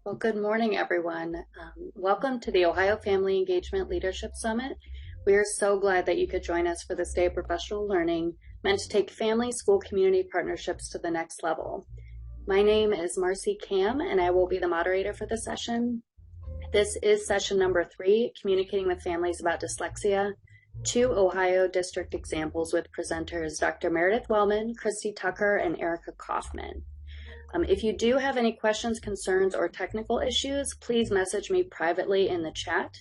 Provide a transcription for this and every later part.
Well, good morning, everyone. Welcome to the Ohio Family Engagement Leadership Summit. We are so glad that you could join us for this day of professional learning meant to take family school community partnerships to the next level. My name is Marcy Cam, and I will be the moderator for the session. This is session number 3, Communicating with Families About Dyslexia, 2 Ohio district examples with presenters Dr. Meredith Wiman, Christy Tucker, and Erica Kaufman. If you do have any questions, concerns, or technical issues, please message me privately in the chat.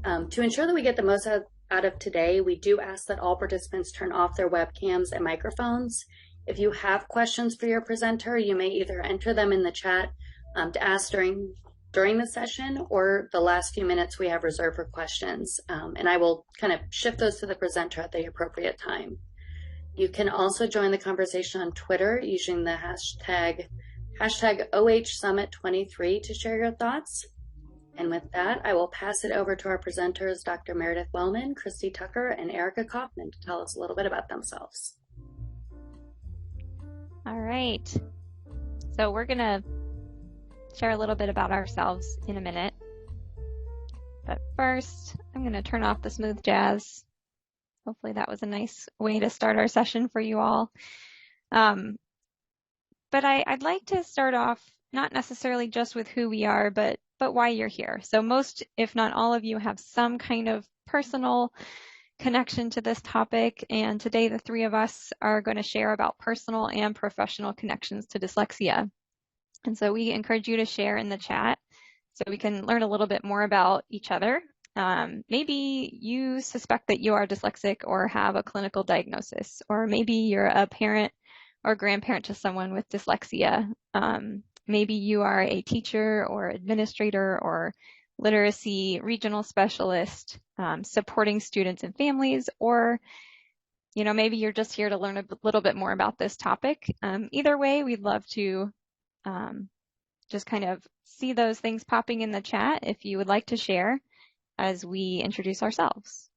To ensure that we get the most out of today, we do ask that all participants turn off their webcams and microphones. If you have questions for your presenter, you may either enter them in the chat to ask during the session, or the last few minutes we have reserved for questions. And I will kind of shift those to the presenter at the appropriate time. You can also join the conversation on Twitter using the hashtag OHSummit23 to share your thoughts. And with that, I will pass it over to our presenters, Dr. Meredith Wiman, Christy Tucker, and Erica Kaufman, to tell us a little bit about themselves. All right. So we're going to share a little bit about ourselves in a minute. But first, I'm going to turn off the smooth jazz. Hopefully that was a nice way to start our session for you all. But I'd like to start off not necessarily just with who we are, but why you're here. So most, if not all of you, have some kind of personal connection to this topic. And today the three of us are going to share about personal and professional connections to dyslexia. And so we encourage you to share in the chat so we can learn a little bit more about each other. Maybe you suspect that you are dyslexic or have a clinical diagnosis, or maybe you're a parent or grandparent to someone with dyslexia. Maybe you are a teacher or administrator or literacy regional specialist supporting students and families, or maybe you're just here to learn a little bit more about this topic. Either way, we'd love to just kind of see those things popping in the chat if you would like to share as we introduce ourselves.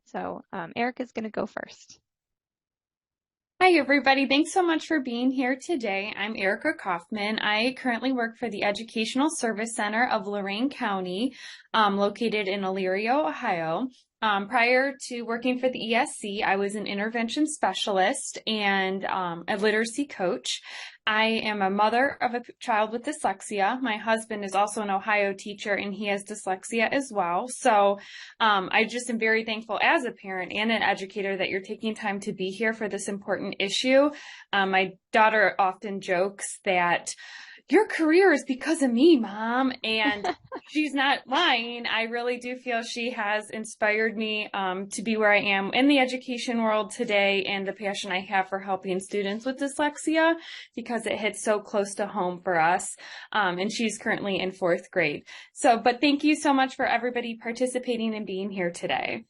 So Erica's going to go first. Hi, everybody. Thanks so much for being here today. I'm Erica Kaufman. I currently work for the Educational Service Center of Lorain County, located in Elyria, Ohio. Prior to working for the ESC, I was an intervention specialist and a literacy coach. I am a mother of a child with dyslexia. My husband is also an Ohio teacher, and he has dyslexia as well. So I just am very thankful as a parent and an educator that you're taking time to be here for this important issue. My daughter often jokes that your career is because of me, Mom, and she's not lying. I really do feel she has inspired me to be where I am in the education world today, and the passion I have for helping students with dyslexia, because it hits so close to home for us. And she's currently in 4th grade. But thank you so much for everybody participating and being here today.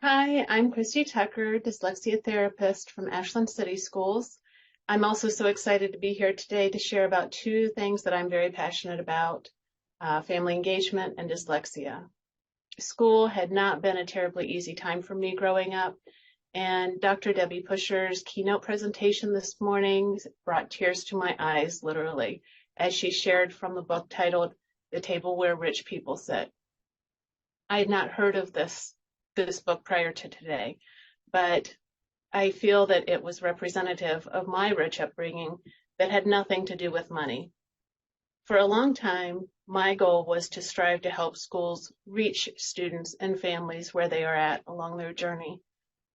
Hi, I'm Christy Tucker, dyslexia therapist from Ashland City Schools. I'm also so excited to be here today to share about 2 things that I'm very passionate about, family engagement and dyslexia. School had not been a terribly easy time for me growing up, and Dr. Debbie Pusher's keynote presentation this morning brought tears to my eyes, literally, as she shared from the book titled The Table Where Rich People Sit. I had not heard of this book prior to today, but I feel that it was representative of my rich upbringing that had nothing to do with money. For a long time, my goal was to strive to help schools reach students and families where they are at along their journey.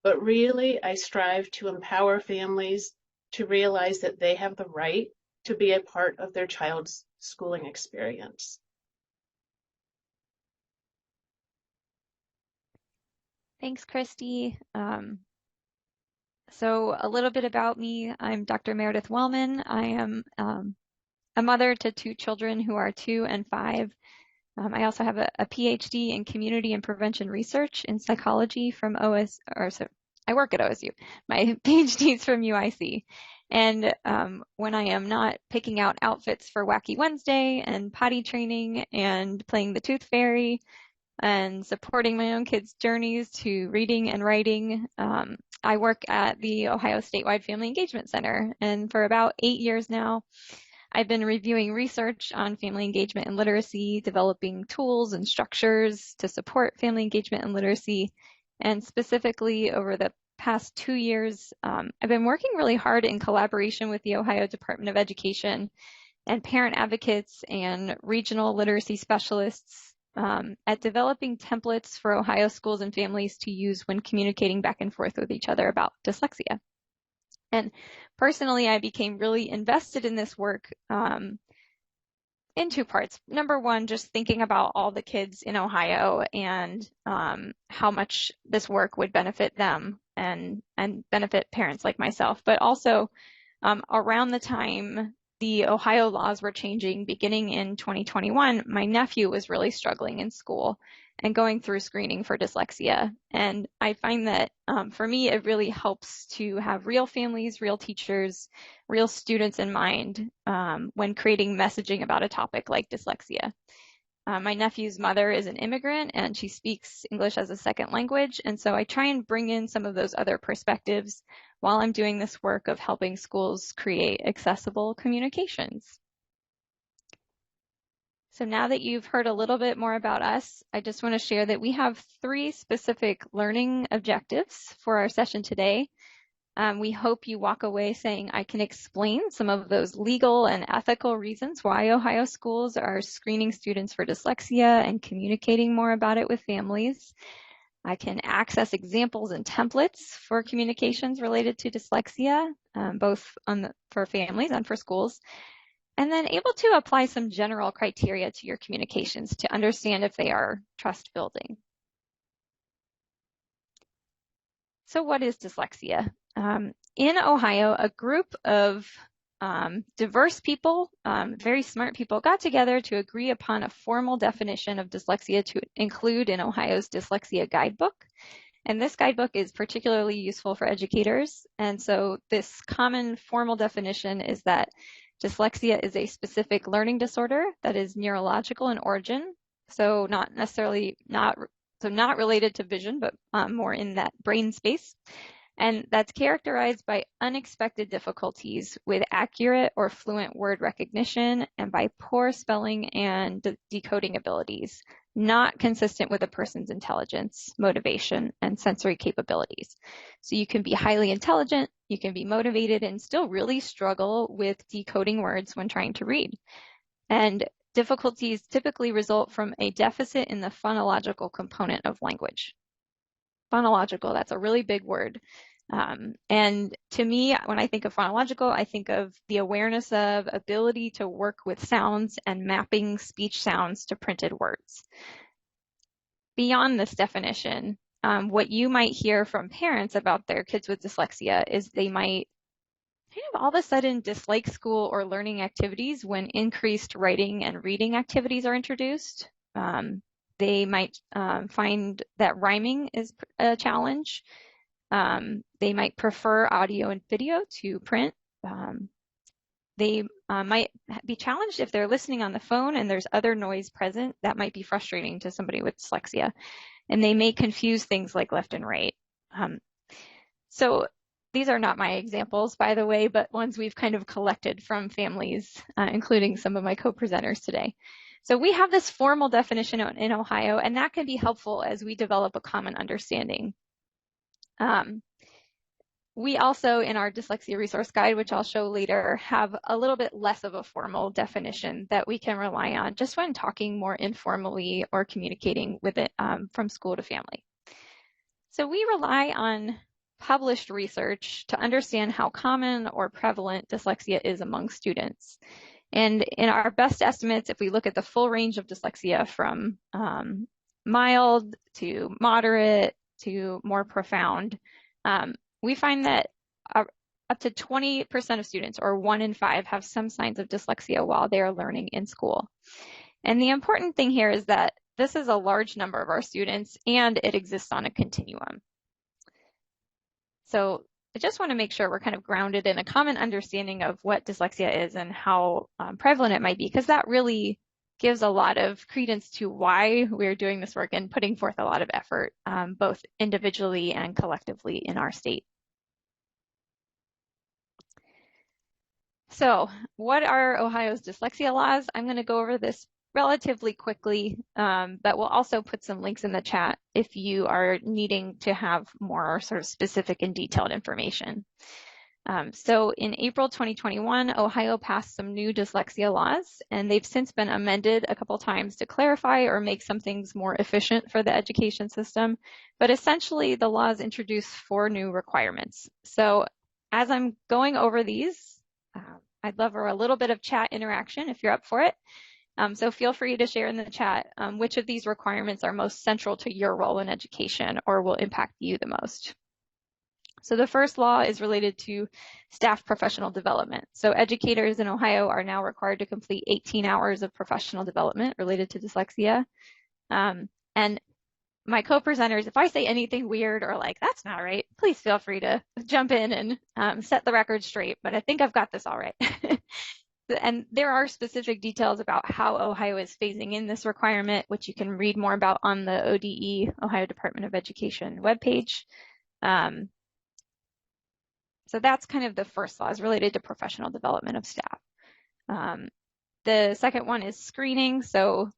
But really, I strive to empower families to realize that they have the right to be a part of their child's schooling experience. Thanks, Christy. So a little bit about me. I'm Dr. Meredith Wiman. I am a mother to 2 children who are 2 and 5. I also have a PhD in community and prevention research in psychology from I work at OSU. My PhD is from UIC. And when I am not picking out outfits for Wacky Wednesday and potty training and playing the Tooth Fairy, and supporting my own kids' journeys to reading and writing. I work at the Ohio Statewide Family Engagement Center, and for about 8 years now, I've been reviewing research on family engagement and literacy, developing tools and structures to support family engagement and literacy. And specifically over the past 2 years, I've been working really hard in collaboration with the Ohio Department of Education and parent advocates and regional literacy specialists at developing templates for Ohio schools and families to use when communicating back and forth with each other about dyslexia. And personally, I became really invested in this work in 2 parts. Number one, just thinking about all the kids in Ohio and how much this work would benefit them and benefit parents like myself. But also around the time the Ohio laws were changing beginning in 2021, my nephew was really struggling in school and going through screening for dyslexia. And I find that for me, it really helps to have real families, real teachers, real students in mind when creating messaging about a topic like dyslexia. My nephew's mother is an immigrant and she speaks English as a second language. And so I try and bring in some of those other perspectives while I'm doing this work of helping schools create accessible communications. So now that you've heard a little bit more about us, I just want to share that we have 3 specific learning objectives for our session today. We hope you walk away saying, I can explain some of those legal and ethical reasons why Ohio schools are screening students for dyslexia and communicating more about it with families. I can access examples and templates for communications related to dyslexia, both for families and for schools. And then able to apply some general criteria to your communications to understand if they are trust building. So what is dyslexia? In Ohio, a group of diverse people, very smart people, got together to agree upon a formal definition of dyslexia to include in Ohio's Dyslexia Guidebook. And this guidebook is particularly useful for educators. And so this common formal definition is that dyslexia is a specific learning disorder that is neurological in origin. So not related to vision, but more in that brain space. And that's characterized by unexpected difficulties with accurate or fluent word recognition and by poor spelling and decoding abilities, not consistent with a person's intelligence, motivation, and sensory capabilities. So you can be highly intelligent, you can be motivated, and still really struggle with decoding words when trying to read. And difficulties typically result from a deficit in the phonological component of language. Phonological, that's a really big word. And to me, when I think of phonological, I think of the awareness of ability to work with sounds and mapping speech sounds to printed words. Beyond this definition, what you might hear from parents about their kids with dyslexia is they might kind of all of a sudden dislike school or learning activities when increased writing and reading activities are introduced. They might find that rhyming is a challenge. They might prefer audio and video to print. They might be challenged if they're listening on the phone and there's other noise present. That might be frustrating to somebody with dyslexia. And they may confuse things like left and right. So these are not my examples, by the way, but ones we've kind of collected from families, including some of my co-presenters today. So we have this formal definition in Ohio, and that can be helpful as we develop a common understanding. We also, in our dyslexia resource guide, which I'll show later, have a little bit less of a formal definition that we can rely on just when talking more informally or communicating with it from school to family. So we rely on published research to understand how common or prevalent dyslexia is among students. And in our best estimates, if we look at the full range of dyslexia from mild to moderate to more profound, we find that up to 20% of students, or 1 in 5, have some signs of dyslexia while they are learning in school. And the important thing here is that this is a large number of our students and it exists on a continuum. So I just want to make sure we're kind of grounded in a common understanding of what dyslexia is and how prevalent it might be, because that really gives a lot of credence to why we're doing this work and putting forth a lot of effort, both individually and collectively in our state. So what are Ohio's dyslexia laws? I'm going to go over this relatively quickly, but we'll also put some links in the chat if you are needing to have more sort of specific and detailed information. So in April 2021, Ohio passed some new dyslexia laws, and they've since been amended a couple times to clarify or make some things more efficient for the education system. But essentially, the laws introduce 4 new requirements. So as I'm going over these, I'd love a little bit of chat interaction if you're up for it. So feel free to share in the chat which of these requirements are most central to your role in education or will impact you the most. So the first law is related to staff professional development. So educators in Ohio are now required to complete 18 hours of professional development related to dyslexia. And my co-presenters, if I say anything weird or like, that's not right, please feel free to jump in and set the record straight, but I think I've got this all right. And there are specific details about how Ohio is phasing in this requirement, which you can read more about on the ODE, Ohio Department of Education webpage. So that's kind of the first law, is related to professional development of staff. The second one is screening. So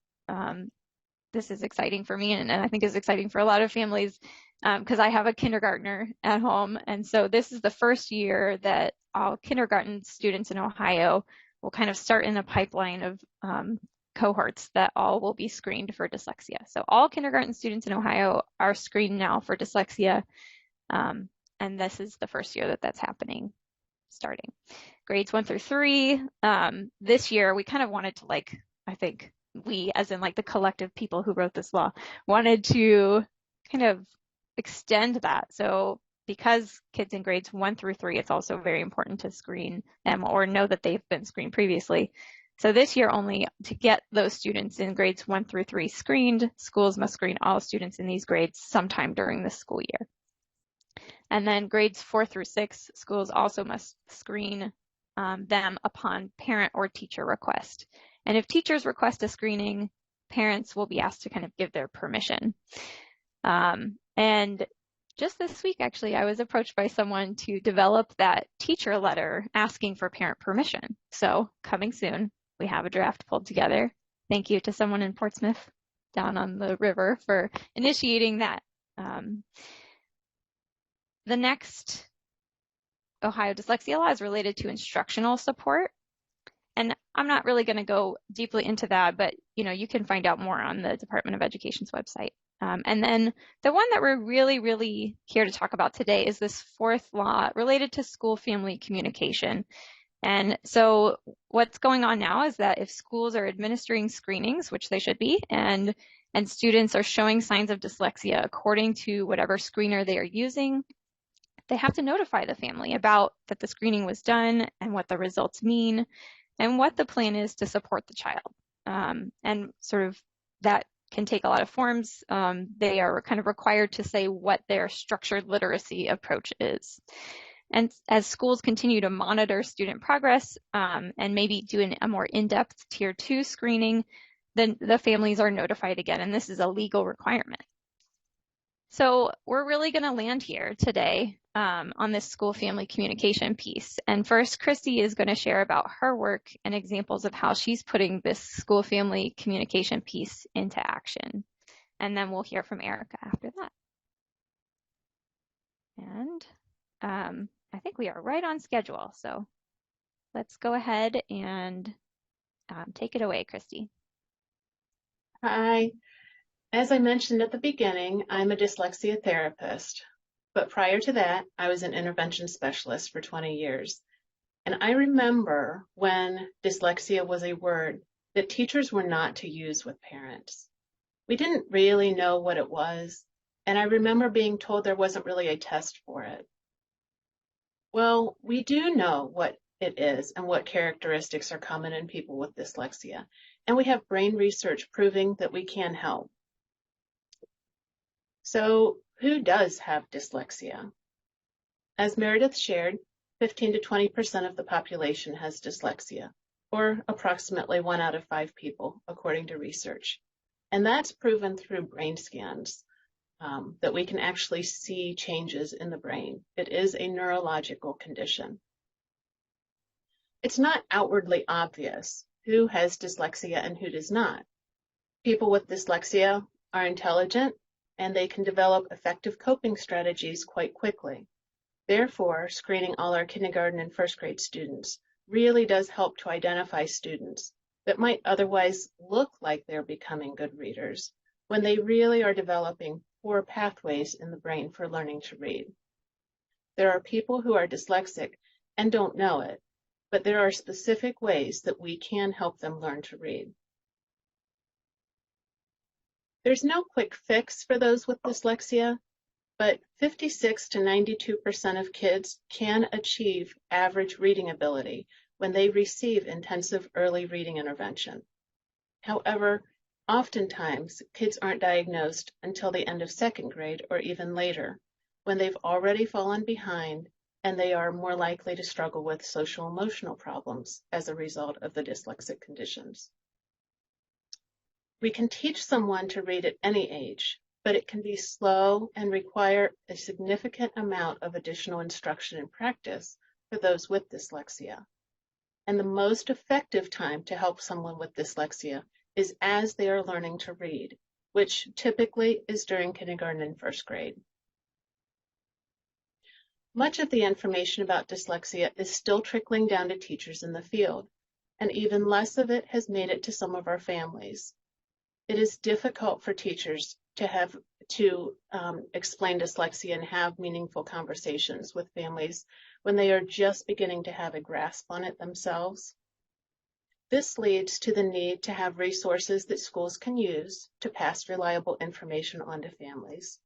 this is exciting for me, and I think is exciting for a lot of families because I have a kindergartner at home. And so this is the first year that all kindergarten students in Ohio will kind of start in a pipeline of cohorts that all will be screened for dyslexia. So all kindergarten students in Ohio are screened now for dyslexia. And this is the first year that that's happening, starting. Grades 1 through 3. This year, we kind of wanted to, like, I think we, as in like the collective people who wrote this law, wanted to kind of extend that. So because kids in grades 1 through 3, it's also very important to screen them or know that they've been screened previously. So this year, only to get those students in grades 1 through 3 screened, schools must screen all students in these grades sometime during the school year. And then grades 4 through 6, schools also must screen them upon parent or teacher request. And if teachers request a screening, parents will be asked to kind of give their permission. And just this week, actually, I was approached by someone to develop that teacher letter asking for parent permission. So coming soon, we have a draft pulled together. Thank you to someone in Portsmouth down on the river for initiating that. The next Ohio dyslexia law is related to instructional support. And I'm not really going to go deeply into that, but you can find out more on the Department of Education's website. And then the one that we're really here to talk about today is this 4th law related to school family communication. And so what's going on now is that if schools are administering screenings, which they should be, and students are showing signs of dyslexia according to whatever screener they are using, they have to notify the family about that the screening was done and what the results mean and what the plan is to support the child. And sort of that can take a lot of forms. They are kind of required to say what their structured literacy approach is. And as schools continue to monitor student progress and maybe do a more in-depth tier 2 screening, then the families are notified again, and this is a legal requirement. So we're really going to land here today on this school family communication piece. And first, Christy is going to share about her work and examples of how she's putting this school family communication piece into action. And then we'll hear from Erica after that. And I think we are right on schedule. So let's go ahead and take it away, Christy. Hi. As I mentioned at the beginning, I'm a dyslexia therapist, but prior to that, I was an intervention specialist for 20 years. And I remember when dyslexia was a word that teachers were not to use with parents. We didn't really know what it was, and I remember being told there wasn't really a test for it. Well, we do know what it is and what characteristics are common in people with dyslexia, and we have brain research proving that we can help. So who does have dyslexia? As Meredith shared, 15 to 20% of the population has dyslexia, or approximately 1 out of 5 people, according to research. And that's proven through brain scans, that we can actually see changes in the brain. It is a neurological condition. It's not outwardly obvious who has dyslexia and who does not. People with dyslexia are intelligent and they can develop effective coping strategies quite quickly. Therefore, screening all our kindergarten and first grade students really does help to identify students that might otherwise look like they're becoming good readers when they really are developing poor pathways in the brain for learning to read. There are people who are dyslexic and don't know it, but there are specific ways that we can help them learn to read. There's no quick fix for those with dyslexia, but 56 to 92% of kids can achieve average reading ability when they receive intensive early reading intervention. However, oftentimes kids aren't diagnosed until the end of second grade or even later, when they've already fallen behind and they are more likely to struggle with social emotional problems as a result of the dyslexic conditions. We can teach someone to read at any age, but it can be slow and require a significant amount of additional instruction and practice for those with dyslexia. And the most effective time to help someone with dyslexia is as they are learning to read, which typically is during kindergarten and first grade. Much of the information about dyslexia is still trickling down to teachers in the field, and even less of it has made it to some of our families. It is difficult for teachers to explain dyslexia and have meaningful conversations with families when they are just beginning to have a grasp on it themselves. This leads to the need to have resources that schools can use to pass reliable information on to families.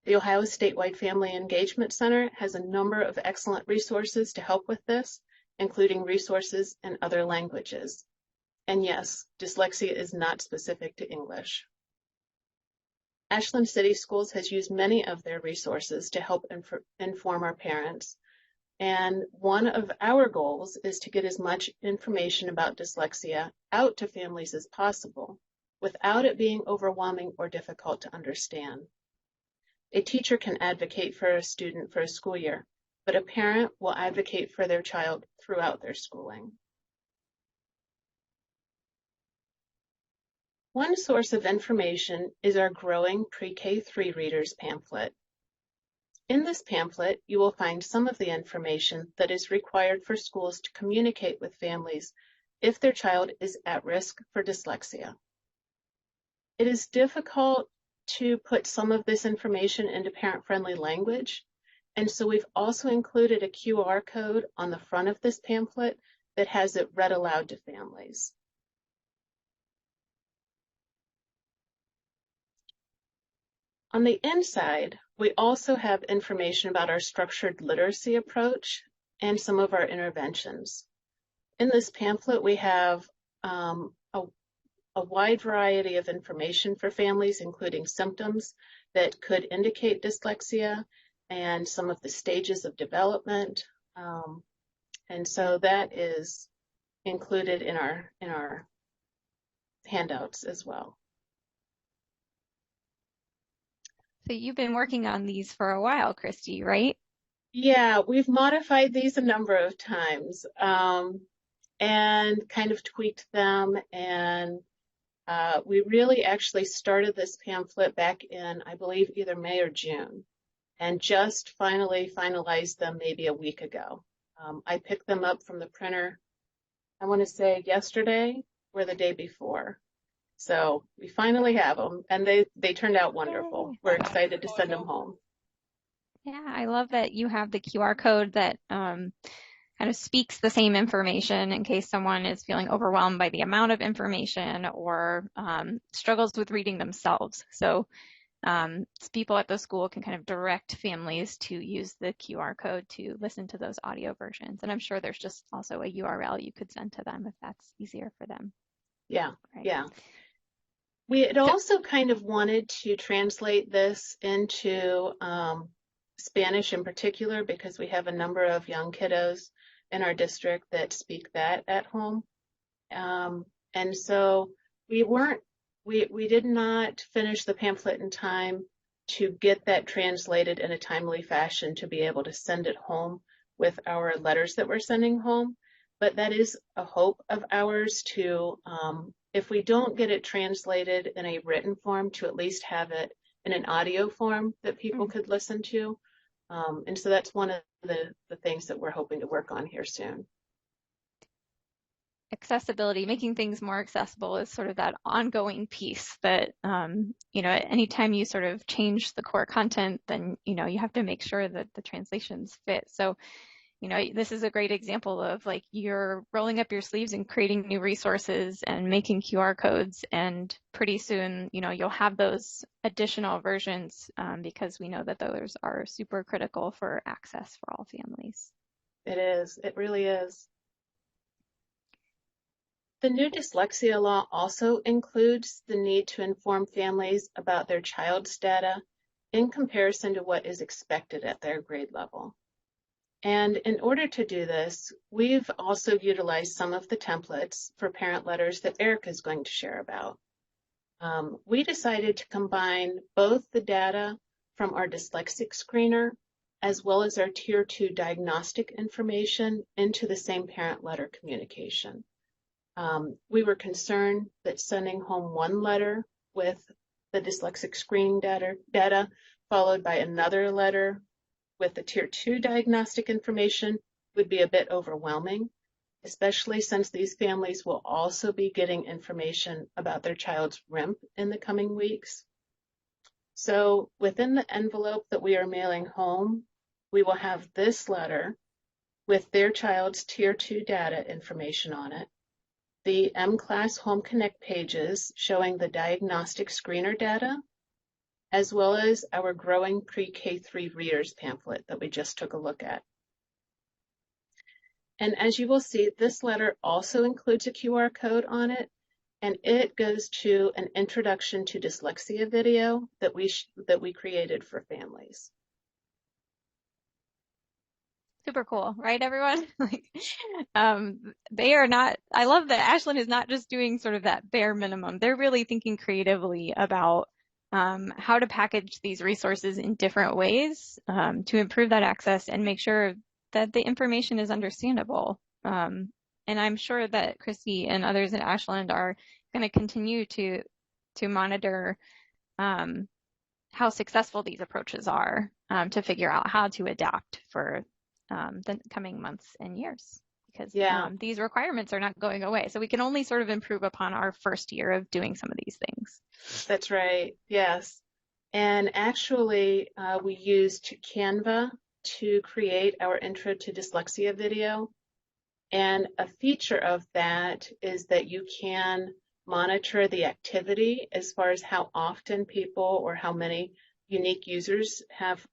The Ohio Statewide Family Engagement Center has a number of excellent resources to help with this, including resources in other languages. And yes, dyslexia is not specific to English. Ashland City Schools has used many of their resources to help inform our parents. And one of our goals is to get as much information about dyslexia out to families as possible without it being overwhelming or difficult to understand. A teacher can advocate for a student for a school year, but a parent will advocate for their child throughout their schooling. One source of information is our growing Pre-K-3 Readers pamphlet. In this pamphlet, you will find some of the information that is required for schools to communicate with families if their child is at risk for dyslexia. It is difficult to put some of this information into parent-friendly language, and so we've also included a QR code on the front of this pamphlet that has it read aloud to families. On the inside, we also have information about our structured literacy approach and some of our interventions. In this pamphlet, we have a wide variety of information for families, including symptoms that could indicate dyslexia and some of the stages of development. And so that is included in our handouts as well. So you've been working on these for a while, Christy, right? Yeah, we've modified these a number of times and kind of tweaked them. And we really actually started this pamphlet back in, I believe, either May or June, and just finally finalized them maybe a week ago. I picked them up from the printer, I want to say yesterday or the day before. So we finally have them, and they turned out wonderful. We're excited to send them home. Yeah, I love that you have the QR code that kind of speaks the same information in case someone is feeling overwhelmed by the amount of information or struggles with reading themselves. So people at the school can kind of direct families to use the QR code to listen to those audio versions. And I'm sure there's just also a URL you could send to them if that's easier for them. Yeah, right. Yeah. We had also kind of wanted to translate this into Spanish in particular, because we have a number of young kiddos in our district that speak that at home. And so we did not finish the pamphlet in time to get that translated in a timely fashion to be able to send it home with our letters that we're sending home. But that is a hope of ours to, if we don't get it translated in a written form, to at least have it in an audio form that people could listen to. And so that's one of the things that we're hoping to work on here soon. Accessibility, making things more accessible is sort of that ongoing piece that, anytime you sort of change the core content, then, you have to make sure that the translations fit. So, this is a great example of like you're rolling up your sleeves and creating new resources and making QR codes. And pretty soon, you'll have those additional versions because we know that those are super critical for access for all families. It is. It really is. The new dyslexia law also includes the need to inform families about their child's data in comparison to what is expected at their grade level. And in order to do this, we've also utilized some of the templates for parent letters that Erica is going to share about. We decided to combine both the data from our dyslexic screener as well as our Tier 2 diagnostic information into the same parent letter communication. We were concerned that sending home one letter with the dyslexic screening data followed by another letter with the Tier 2 diagnostic information would be a bit overwhelming, especially since these families will also be getting information about their child's RIMP in the coming weeks. So within the envelope that we are mailing home, we will have this letter with their child's Tier 2 data information on it, the M-Class Home Connect pages showing the diagnostic screener data, as well as our Growing Pre-K3 Readers pamphlet that we just took a look at. And as you will see, this letter also includes a QR code on it, and it goes to an Introduction to Dyslexia video that we created for families. Super cool, right, everyone? They are not, I love that Ashland is not just doing sort of that bare minimum. They're really thinking creatively about how to package these resources in different ways to improve that access and make sure that the information is understandable. And I'm sure that Christy and others at Ashland are going to continue to monitor how successful these approaches are to figure out how to adapt for the coming months and years, because these requirements are not going away. So we can only sort of improve upon our first year of doing some of these things. That's right. Yes. And actually, we used Canva to create our Intro to Dyslexia video. And a feature of that is that you can monitor the activity as far as how often people or how many unique users have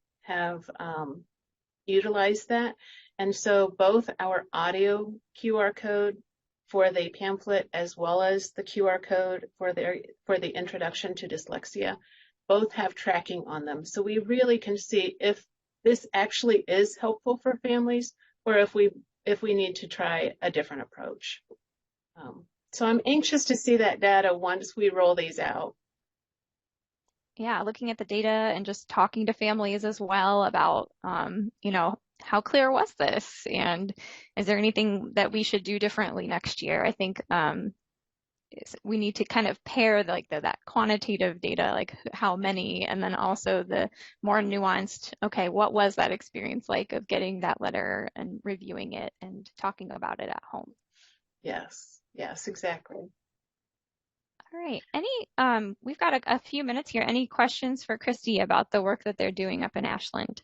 utilized that. And so both our audio QR code for the pamphlet as well as the QR code for the Introduction to Dyslexia both have tracking on them. So we really can see if this actually is helpful for families or if we need to try a different approach. So I'm anxious to see that data once we roll these out. Yeah, looking at the data and just talking to families as well about, how clear was this? And is there anything that we should do differently next year? I think we need to kind of pair that quantitative data, like how many, and then also the more nuanced, okay, what was that experience like of getting that letter and reviewing it and talking about it at home? Yes, exactly. All right. We've got a few minutes here. Any questions for Christy about the work that they're doing up in Ashland?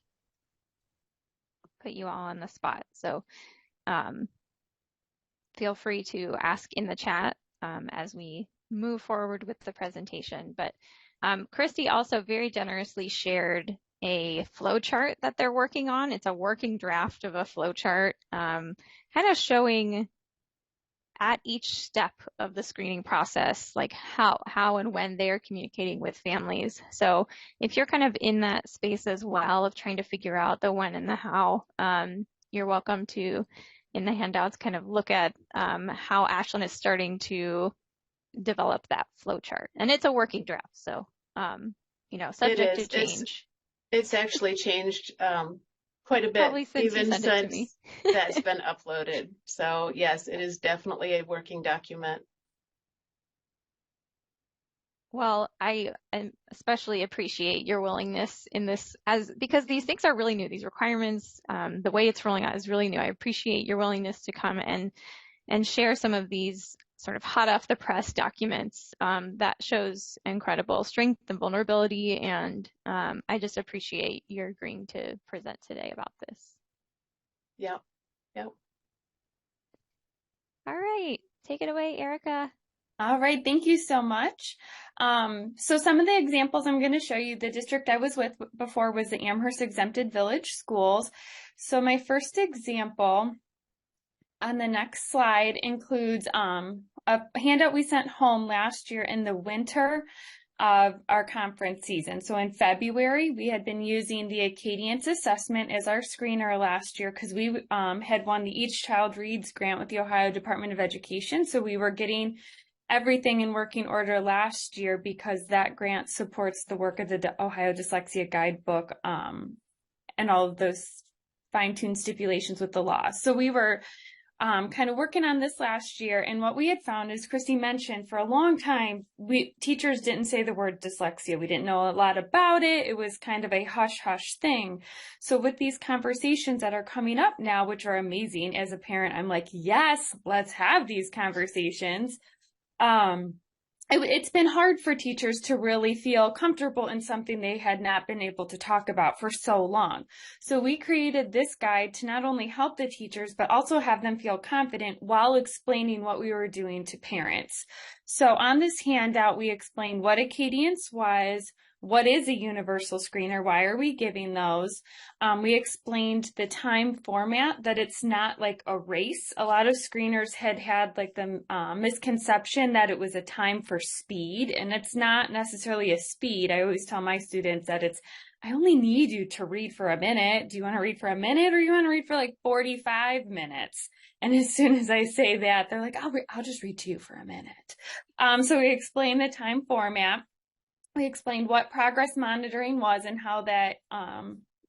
Put you all on the spot. So feel free to ask in the chat as we move forward with the presentation. But Christy also very generously shared a flow chart that they're working on. It's a working draft of a flow chart, kind of showing at each step of the screening process, like how and when they're communicating with families. So if you're kind of in that space as well of trying to figure out the when and the how, you're welcome to in the handouts kind of look at how Ashland is starting to develop that flow chart. And it's a working draft, so subject to change. It's actually changed quite a bit, Probably since even you sent it to me. that's been uploaded. So yes, it is definitely a working document. Well, I especially appreciate your willingness in this, because these things are really new. These requirements, the way it's rolling out is really new. I appreciate your willingness to come and share some of these sort of hot off the press documents that shows incredible strength and vulnerability. And I just appreciate your agreeing to present today about this. Yep. All right, take it away, Erica. All right, thank you so much. So some of the examples I'm going to show you, the district I was with before was the Amherst Exempted Village Schools. So my first example on the next slide includes a handout we sent home last year in the winter of our conference season. So in February, we had been using the Acadience assessment as our screener last year because we had won the Each Child Reads grant with the Ohio Department of Education. So we were getting everything in working order last year because that grant supports the work of the Ohio Dyslexia Guidebook and all of those fine-tuned stipulations with the law. So we were kind of working on this last year, and what we had found, as Christy mentioned, for a long time, teachers didn't say the word dyslexia. We didn't know a lot about it. It was kind of a hush-hush thing. So with these conversations that are coming up now, which are amazing, as a parent, I'm like, yes, let's have these conversations. It's been hard for teachers to really feel comfortable in something they had not been able to talk about for so long. So we created this guide to not only help the teachers, but also have them feel confident while explaining what we were doing to parents. So on this handout, we explained what Acadience was, what is a universal screener, why are we giving those? We explained the time format, that it's not like a race. A lot of screeners had like the misconception that it was a time for speed, and it's not necessarily a speed. I always tell my students that I only need you to read for a minute. Do you want to read for a minute or you want to read for like 45 minutes? And as soon as I say that, they're like, I'll just read to you for a minute. So we explained the time format. We explained what progress monitoring was and how that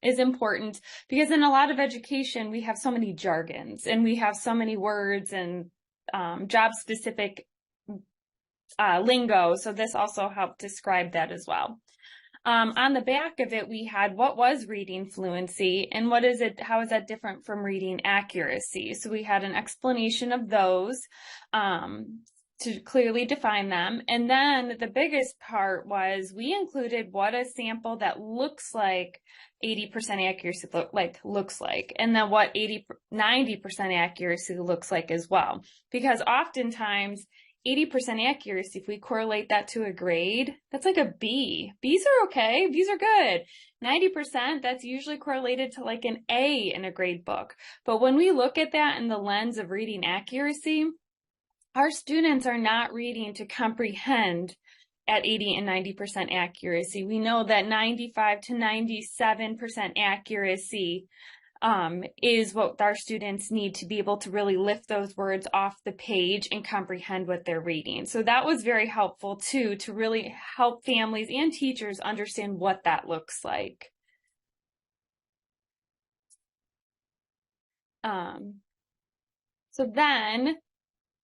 is important, because in a lot of education, we have so many jargons and we have so many words and job-specific lingo. So this also helped describe that as well. On the back of it, we had what was reading fluency and how is that different from reading accuracy? So we had an explanation of those to clearly define them. And then the biggest part was we included what a sample that looks like 80% accuracy looks like, and then what 90% accuracy looks like as well. Because oftentimes 80% accuracy, if we correlate that to a grade, that's like a B. B's are okay. B's are good. 90%, that's usually correlated to like an A in a grade book. But when we look at that in the lens of reading accuracy, our students are not reading to comprehend at 80 and 90% accuracy. We know that 95 to 97% accuracy is what our students need to be able to really lift those words off the page and comprehend what they're reading. So that was very helpful too, to really help families and teachers understand what that looks like. So then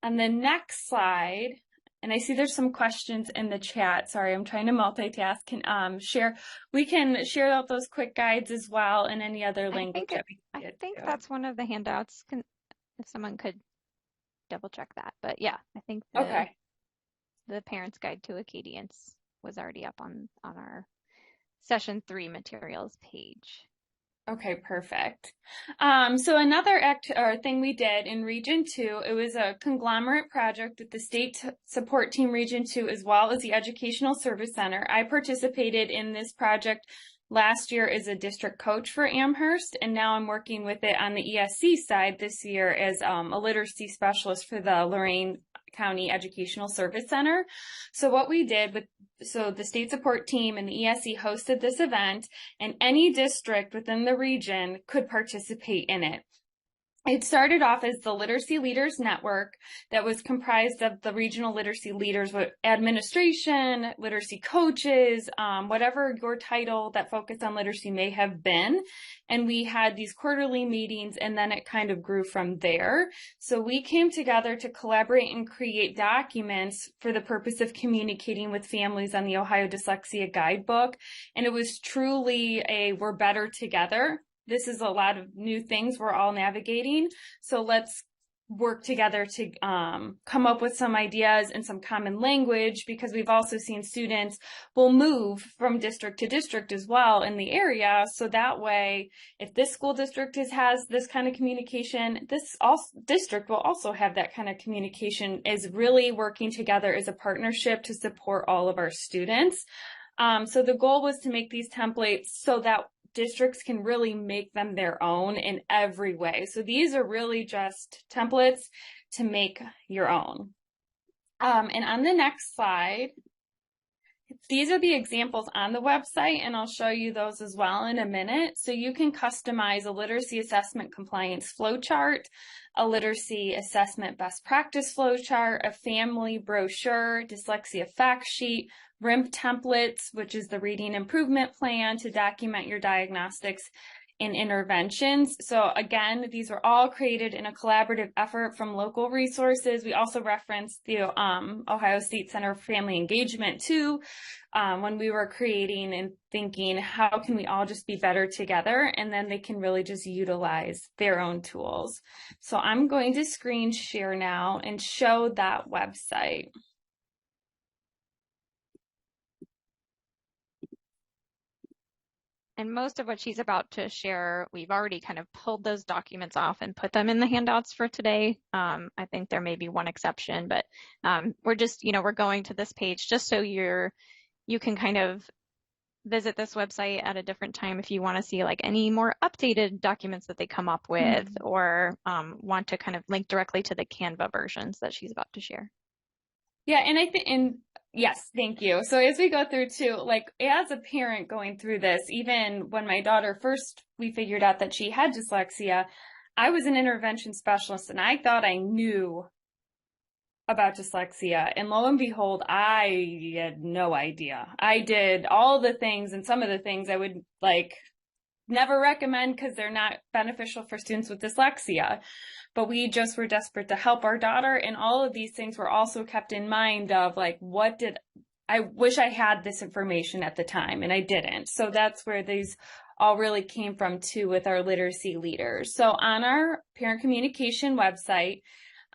on the next slide, and I see there's some questions in the chat. Sorry, I'm trying to multitask. We can share out those quick guides as well in any other language. I think that's one of the handouts. If someone could double check that. But yeah, I think the Parent's Guide to Acadience was already up on our session 3 materials page. Okay, perfect. So another thing we did in Region 2, it was a conglomerate project with the State Support Team Region 2 as well as the Educational Service Center. I participated in this project last year as a district coach for Amherst, and now I'm working with it on the ESC side this year as a literacy specialist for the Lorain County Educational Service Center. So what we did so the state support team and the ESC hosted this event, and any district within the region could participate in it. It started off as the Literacy Leaders Network that was comprised of the regional literacy leaders with administration, literacy coaches, whatever your title that focused on literacy may have been. And we had these quarterly meetings, and then it kind of grew from there. So we came together to collaborate and create documents for the purpose of communicating with families on the Ohio Dyslexia Guidebook. And it was truly a we're better together. This is a lot of new things we're all navigating. So let's work together to come up with some ideas and some common language, because we've also seen students will move from district to district as well in the area. So that way, if this school district has this kind of communication, this district will also have that kind of communication, is really working together as a partnership to support all of our students. So the goal was to make these templates so that districts can really make them their own in every way. So these are really just templates to make your own. And on the next slide, these are the examples on the website, and I'll show you those as well in a minute. So you can customize a literacy assessment compliance flowchart, a literacy assessment best practice flowchart, a family brochure, dyslexia fact sheet, RIMP templates, which is the reading improvement plan to document your diagnostics and interventions. So again, these were all created in a collaborative effort from local resources. We also referenced the Ohio State Center for Family Engagement too, when we were creating and thinking, how can we all just be better together? And then they can really just utilize their own tools. So I'm going to screen share now and show that website. And most of what she's about to share, we've already kind of pulled those documents off and put them in the handouts for today. I think there may be one exception, but we're just, we're going to this page just so you can kind of visit this website at a different time if you want to see like any more updated documents that they come up with, or want to kind of link directly to the Canva versions that she's about to share. Yeah, and I think, yes, thank you. So as we go through too, like as a parent going through this, even when my daughter first, we figured out that she had dyslexia, I was an intervention specialist and I thought I knew about dyslexia. And lo and behold, I had no idea. I did all the things, and some of the things I would like never recommend because they're not beneficial for students with dyslexia. But we just were desperate to help our daughter, and all of these things were also kept in mind of like, I wish I had this information at the time, and I didn't. So that's where these all really came from too with our literacy leaders. So on our parent communication website,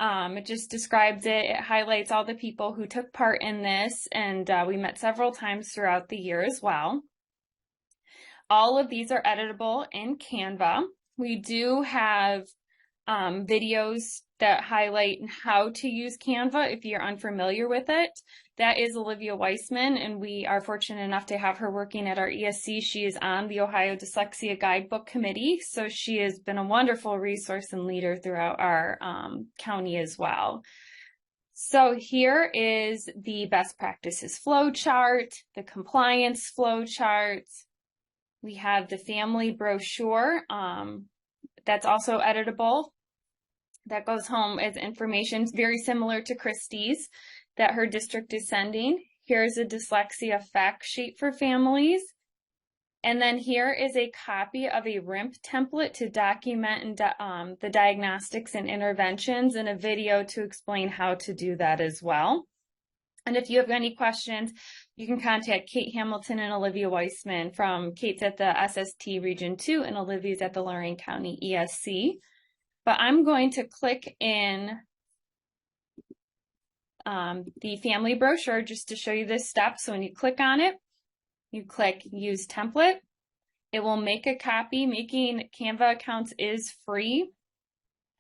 it just describes it. It highlights all the people who took part in this, and we met several times throughout the year as well. All of these are editable in Canva. We do have videos that highlight how to use Canva if you're unfamiliar with it. That is Olivia Weissman, and we are fortunate enough to have her working at our ESC. She is on the Ohio Dyslexia Guidebook Committee, so she has been a wonderful resource and leader throughout our county as well. So here is the best practices flow chart, the compliance flow chart. We have the family brochure that's also editable. That goes home as information very similar to Christie's that her district is sending. Here's a dyslexia fact sheet for families. And then here is a copy of a RIMP template to document the diagnostics and interventions, and a video to explain how to do that as well. And if you have any questions, you can contact Kate Hamilton and Olivia Weissman. Kate's at the SST Region 2 and Olivia's at the Lorain County ESC. But I'm going to click in the family brochure just to show you this step. So when you click on it, you click Use Template. It will make a copy. Making Canva accounts is free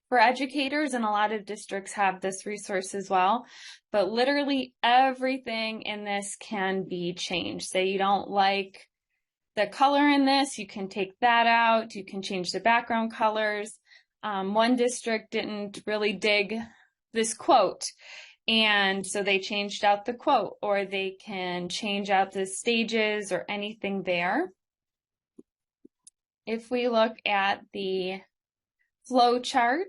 for educators, and a lot of districts have this resource as well. But literally everything in this can be changed. Say you don't like the color in this, you can take that out. You can change the background colors. One district didn't really dig this quote, and so they changed out the quote, or they can change out the stages or anything there. If we look at the flow chart.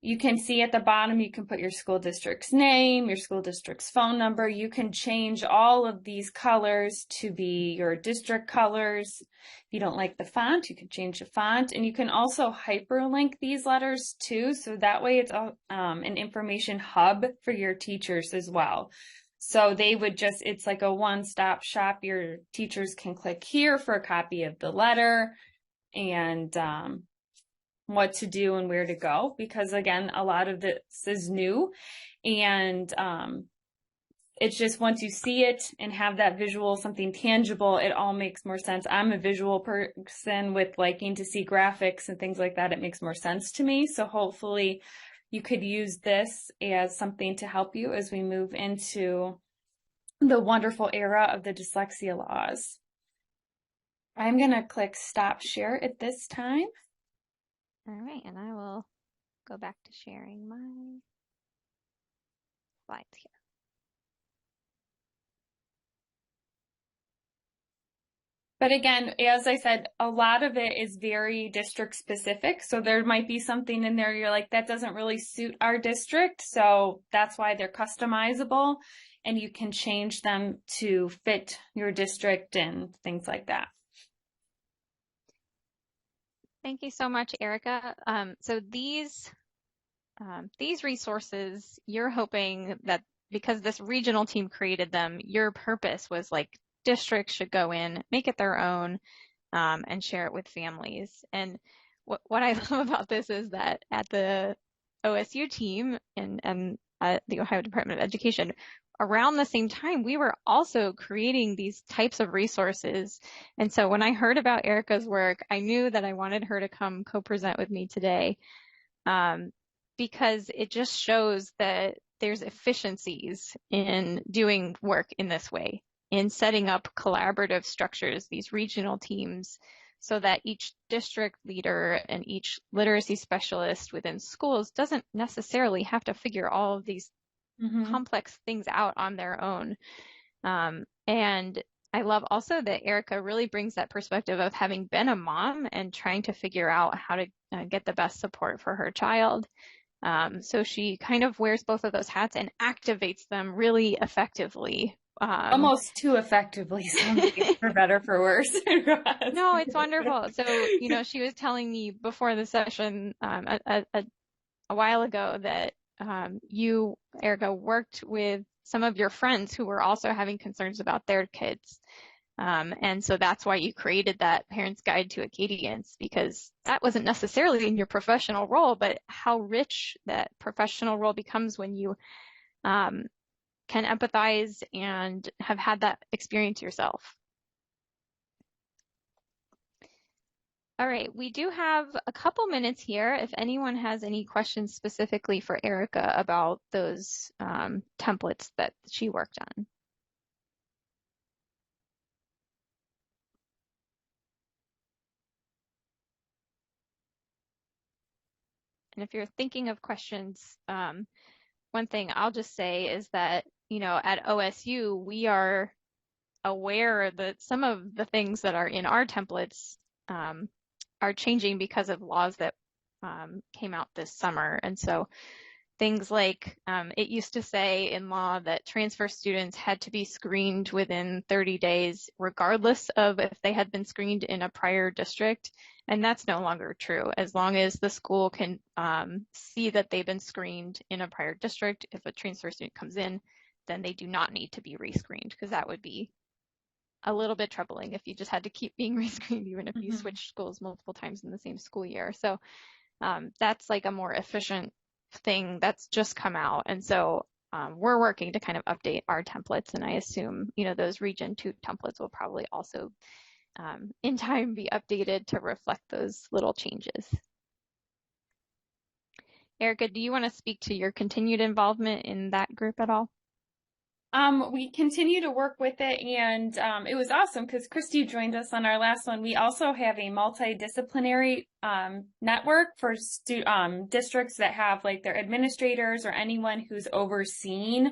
You can see at the bottom, you can put your school district's name, your school district's phone number. You can change all of these colors to be your district colors. If you don't like the font, you can change the font. And you can also hyperlink these letters too, so that way it's an information hub for your teachers as well. So they would just, it's like a one-stop shop. Your teachers can click here for a copy of the letter and what to do and where to go, because again, a lot of this is new, and it's just once you see it and have that visual, something tangible, it all makes more sense. I'm a visual person with liking to see graphics and things like that. It makes more sense to me. So hopefully you could use this as something to help you as we move into the wonderful era of the dyslexia laws. I'm going to click stop share at this time. All right, and I will go back to sharing my slides here. But again, as I said, a lot of it is very district specific. So there might be something in there you're like, that doesn't really suit our district. So that's why they're customizable, and you can change them to fit your district and things like that. Thank you so much, Erica. So these resources, you're hoping that because this regional team created them, your purpose was like districts should go in, make it their own, and share it with families. And what I love about this is that at the OSU team and at the Ohio Department of Education, around the same time, we were also creating these types of resources. And so when I heard about Erica's work, I knew that I wanted her to come co-present with me today, because it just shows that there's efficiencies in doing work in this way, in setting up collaborative structures, these regional teams, so that each district leader and each literacy specialist within schools doesn't necessarily have to figure all of these complex things out on their own. And I love also that Erica really brings that perspective of having been a mom and trying to figure out how to get the best support for her child. So she kind of wears both of those hats and activates them really effectively. Almost too effectively, for better, for worse. No, it's wonderful. So, you know, she was telling me before the session a while ago that you, Erica, worked with some of your friends who were also having concerns about their kids. And so that's why you created that Parent's Guide to Acadians, because that wasn't necessarily in your professional role, but how rich that professional role becomes when you can empathize and have had that experience yourself. All right, we do have a couple minutes here if anyone has any questions specifically for Erica about those templates that she worked on. And if you're thinking of questions, one thing I'll just say is that, you know, at OSU, we are aware that some of the things that are in our templates are changing because of laws that came out this summer. And so things like it used to say in law that transfer students had to be screened within 30 days, regardless of if they had been screened in a prior district. And that's no longer true. As long as the school can see that they've been screened in a prior district, if a transfer student comes in, then they do not need to be rescreened, because that would be a little bit troubling if you just had to keep being rescreened, even if you switch schools multiple times in the same school year. So that's like a more efficient thing that's just come out. And so we're working to kind of update our templates. And I assume, you know, those Region 2 templates will probably also in time be updated to reflect those little changes. Erica, do you want to speak to your continued involvement in that group at all? We continue to work with it, and it was awesome because Christy joined us on our last one. We also have a multidisciplinary network for districts that have like their administrators or anyone who's overseeing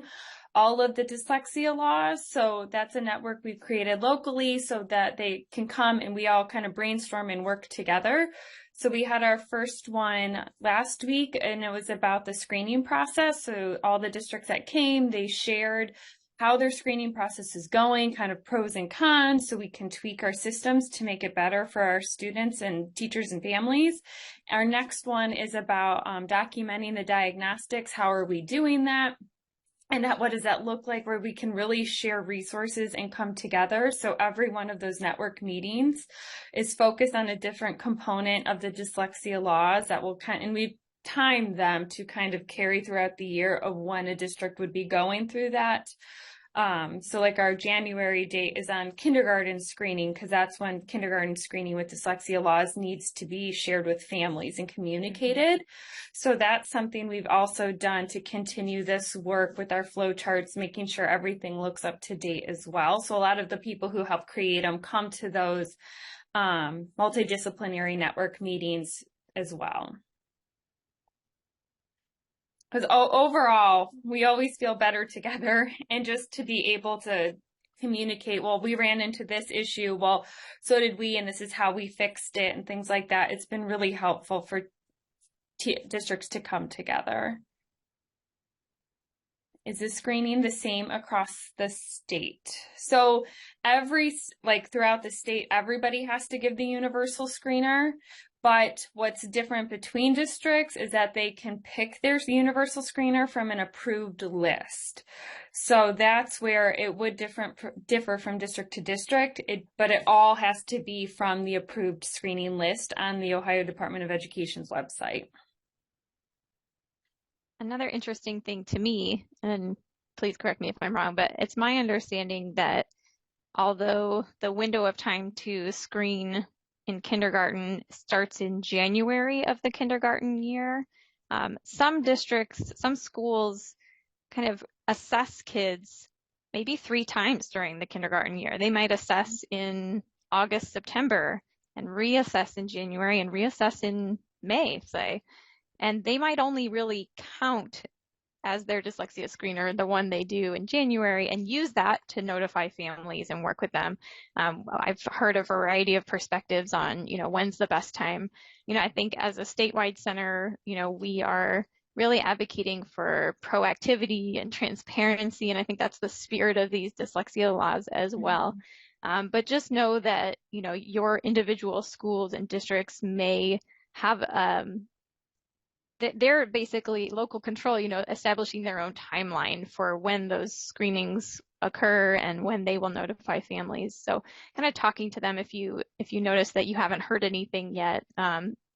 all of the dyslexia laws. So that's a network we've created locally so that they can come and we all kind of brainstorm and work together. So we had our first one last week, and it was about the screening process. So all the districts that came, they shared how their screening process is going, kind of pros and cons, so we can tweak our systems to make it better for our students and teachers and families. Our next one is about documenting the diagnostics. How are we doing that? And what does that look like, where we can really share resources and come together? So every one of those network meetings is focused on a different component of the dyslexia laws that will and we've timed them to kind of carry throughout the year of when a district would be going through that. So like our January date is on kindergarten screening, because that's when kindergarten screening with dyslexia laws needs to be shared with families and communicated. So that's something we've also done to continue this work with our flow charts, making sure everything looks up to date as well. So a lot of the people who help create them come to those multidisciplinary network meetings as well. Because overall, we always feel better together, and just to be able to communicate, well, we ran into this issue, well, so did we, and this is how we fixed it, and things like that. It's been really helpful for districts to come together. Is the screening the same across the state? So throughout the state, everybody has to give the universal screener. But what's different between districts is that they can pick their universal screener from an approved list. So that's where it would differ from district to district, but it all has to be from the approved screening list on the Ohio Department of Education's website. Another interesting thing to me, and please correct me if I'm wrong, but it's my understanding that although the window of time to screen in kindergarten starts in January of the kindergarten year, some districts, some schools kind of assess kids maybe 3 times during the kindergarten year. They might assess in August, September, and reassess in January and reassess in May, say. And they might only really count as their dyslexia screener the one they do in January, and use that to notify families and work with them. I've heard a variety of perspectives on, when's the best time. I think as a statewide center, we are really advocating for proactivity and transparency, and I think that's the spirit of these dyslexia laws as well. But just know that, your individual schools and districts may have they're basically local control, establishing their own timeline for when those screenings occur and when they will notify families. So kind of talking to them if you notice that you haven't heard anything yet,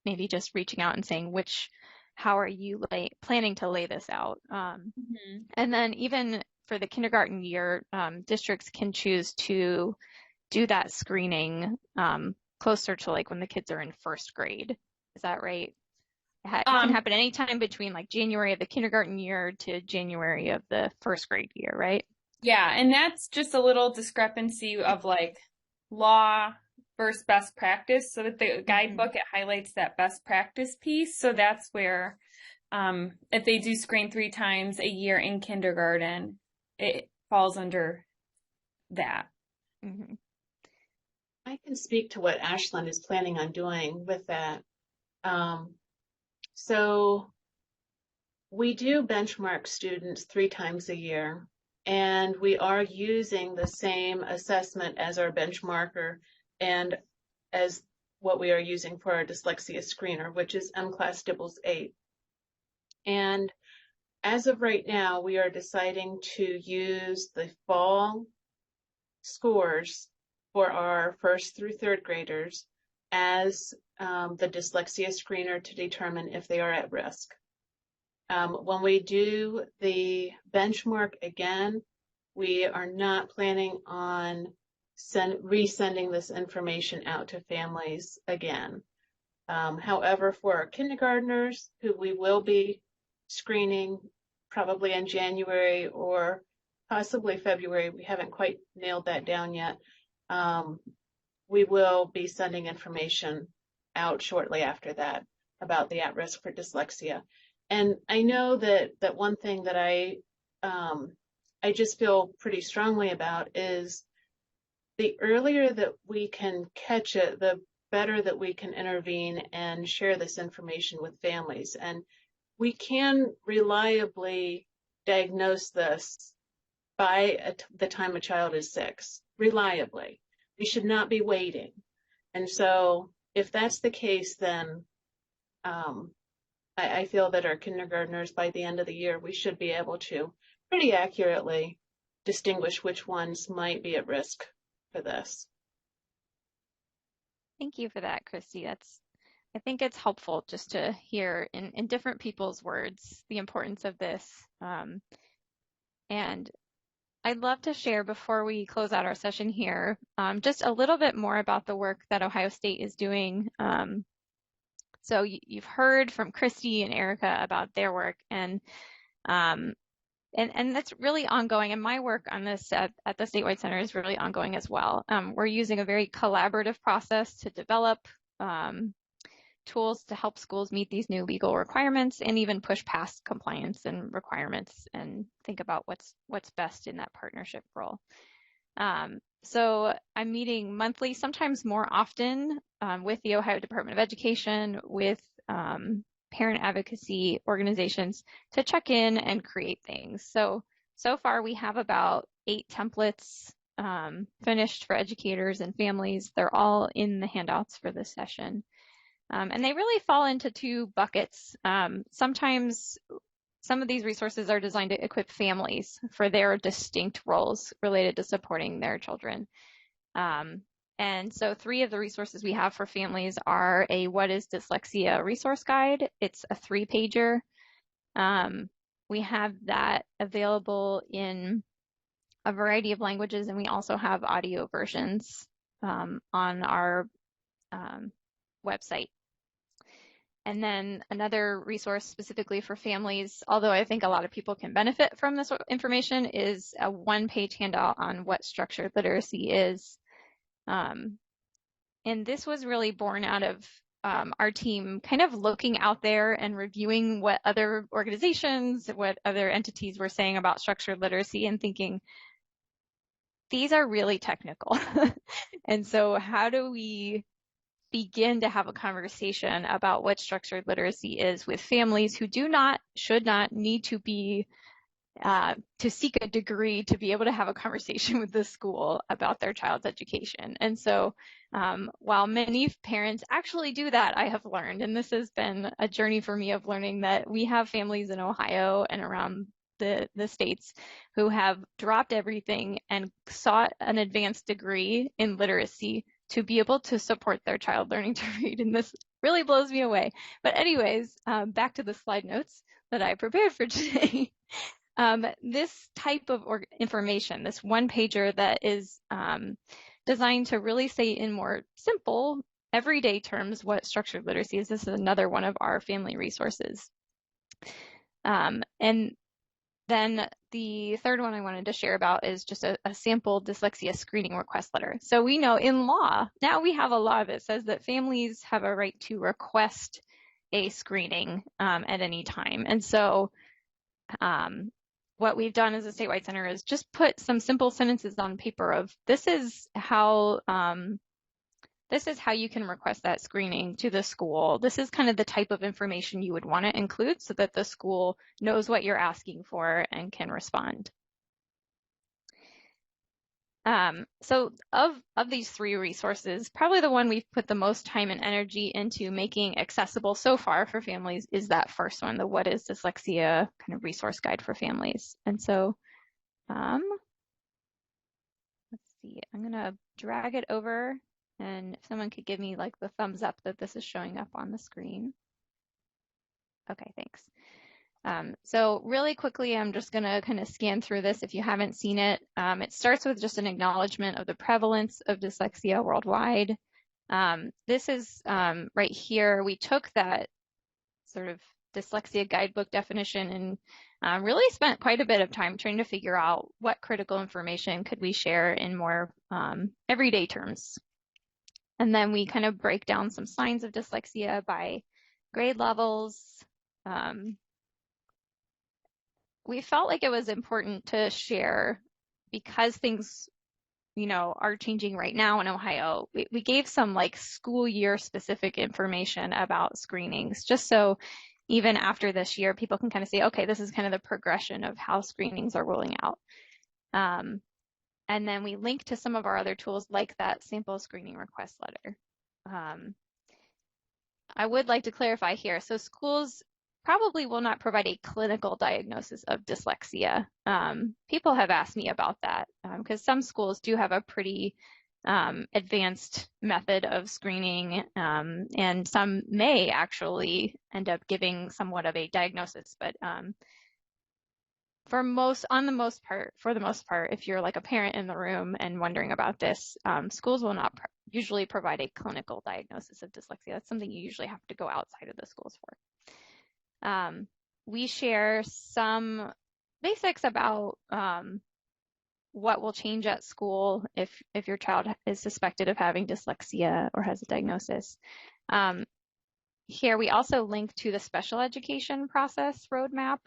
maybe just reaching out and saying how are you planning to lay this out? And then even for the kindergarten year, districts can choose to do that screening closer to like when the kids are in first grade. Is that right? It can happen anytime between like January of the kindergarten year to January of the first grade year, right? Yeah, and that's just a little discrepancy of like law versus best practice. So that the guidebook, it highlights that best practice piece. So that's where if they do screen 3 times a year in kindergarten, it falls under that. I can speak to what Ashland is planning on doing with that. So we do benchmark students 3 times a year, and we are using the same assessment as our benchmarker and as what we are using for our dyslexia screener, which is M-Class Dibbles 8. And as of right now, we are deciding to use the fall scores for our 1st through 3rd graders as the dyslexia screener to determine if they are at risk. When we do the benchmark again, we are not planning on resending this information out to families again. However, for our kindergartners, who we will be screening probably in January or possibly February, we haven't quite nailed that down yet, we will be sending information out shortly after that about the at-risk for dyslexia. And I know that one thing that I just feel pretty strongly about is the earlier that we can catch it, the better that we can intervene and share this information with families. And we can reliably diagnose this by the time a child is 6, reliably. We should not be waiting. And so if that's the case, then I feel that our kindergartners, by the end of the year, we should be able to pretty accurately distinguish which ones might be at risk for this. Thank you for that, Christy. I think it's helpful just to hear in different people's words the importance of this. And I'd love to share before we close out our session here, just a little bit more about the work that Ohio State is doing. So you've heard from Christy and Erica about their work, and that's really ongoing. And my work on this at the Statewide Center is really ongoing as well. We're using a very collaborative process to develop tools to help schools meet these new legal requirements and even push past compliance and requirements and think about what's best in that partnership role. So I'm meeting monthly, sometimes more often, with the Ohio Department of Education, with parent advocacy organizations to check in and create things. So far we have about 8 templates finished for educators and families. They're all in the handouts for this session. And they really fall into 2 buckets. Sometimes some of these resources are designed to equip families for their distinct roles related to supporting their children. And so 3 of the resources we have for families are a What is Dyslexia resource guide. It's a 3-pager. We have that available in a variety of languages, and we also have audio versions on our website. And then another resource specifically for families, although I think a lot of people can benefit from this information, is a 1-page handout on what structured literacy is. And this was really born out of our team kind of looking out there and reviewing what other organizations, what other entities were saying about structured literacy and thinking, these are really technical. And so how do we begin to have a conversation about what structured literacy is with families who should not need to be to seek a degree to be able to have a conversation with the school about their child's education. And so while many parents actually do that, I have learned, and this has been a journey for me of learning that we have families in Ohio and around the states who have dropped everything and sought an advanced degree in literacy to be able to support their child learning to read. And this really blows me away. But anyways, back to the slide notes that I prepared for today. This type of information, this 1-pager that is designed to really say in more simple, everyday terms what structured literacy is. This is another one of our family resources. And then the third one I wanted to share about is just a sample dyslexia screening request letter. So we know in law, now we have a law that says that families have a right to request a screening at any time. And so what we've done as a statewide center is just put some simple sentences on paper of this is how you can request that screening to the school. This is kind of the type of information you would want to include so that the school knows what you're asking for and can respond. So of these 3 resources, probably the one we've put the most time and energy into making accessible so far for families is that first one, the What is Dyslexia kind of resource guide for families. And so let's see, I'm going to drag it over. And if someone could give me like the thumbs up that this is showing up on the screen. Okay, thanks. So really quickly, I'm just going to kind of scan through this if you haven't seen it. It starts with just an acknowledgement of the prevalence of dyslexia worldwide. This is right here. We took that sort of dyslexia guidebook definition and really spent quite a bit of time trying to figure out what critical information could we share in more everyday terms. And then we kind of break down some signs of dyslexia by grade levels. We felt like it was important to share because things, are changing right now in Ohio, we gave some like school year specific information about screenings, just so even after this year, people can kind of say, okay, this is kind of the progression of how screenings are rolling out. And then we link to some of our other tools like that sample screening request letter. I would like to clarify here. So schools probably will not provide a clinical diagnosis of dyslexia. People have asked me about that because some schools do have a pretty advanced method of screening, and some may actually end up giving somewhat of a diagnosis. But for the most part, if you're like a parent in the room and wondering about this, schools will not usually provide a clinical diagnosis of dyslexia. That's something you usually have to go outside of the schools for. We share some basics about what will change at school if your child is suspected of having dyslexia or has a diagnosis. Here we also link to the special education process roadmap,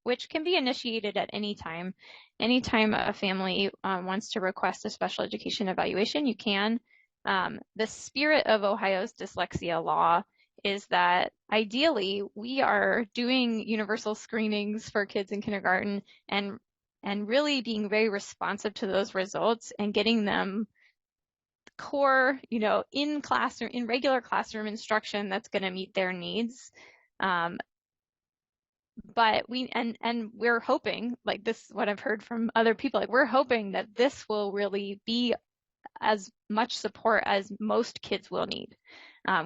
which can be initiated at any time. Anytime a family wants to request a special education evaluation, you can. The spirit of Ohio's dyslexia law is that ideally we are doing universal screenings for kids in kindergarten and really being very responsive to those results and getting them core, in regular classroom instruction that's going to meet their needs. But we're hoping, like this is what I've heard from other people, like we're hoping that this will really be as much support as most kids will need.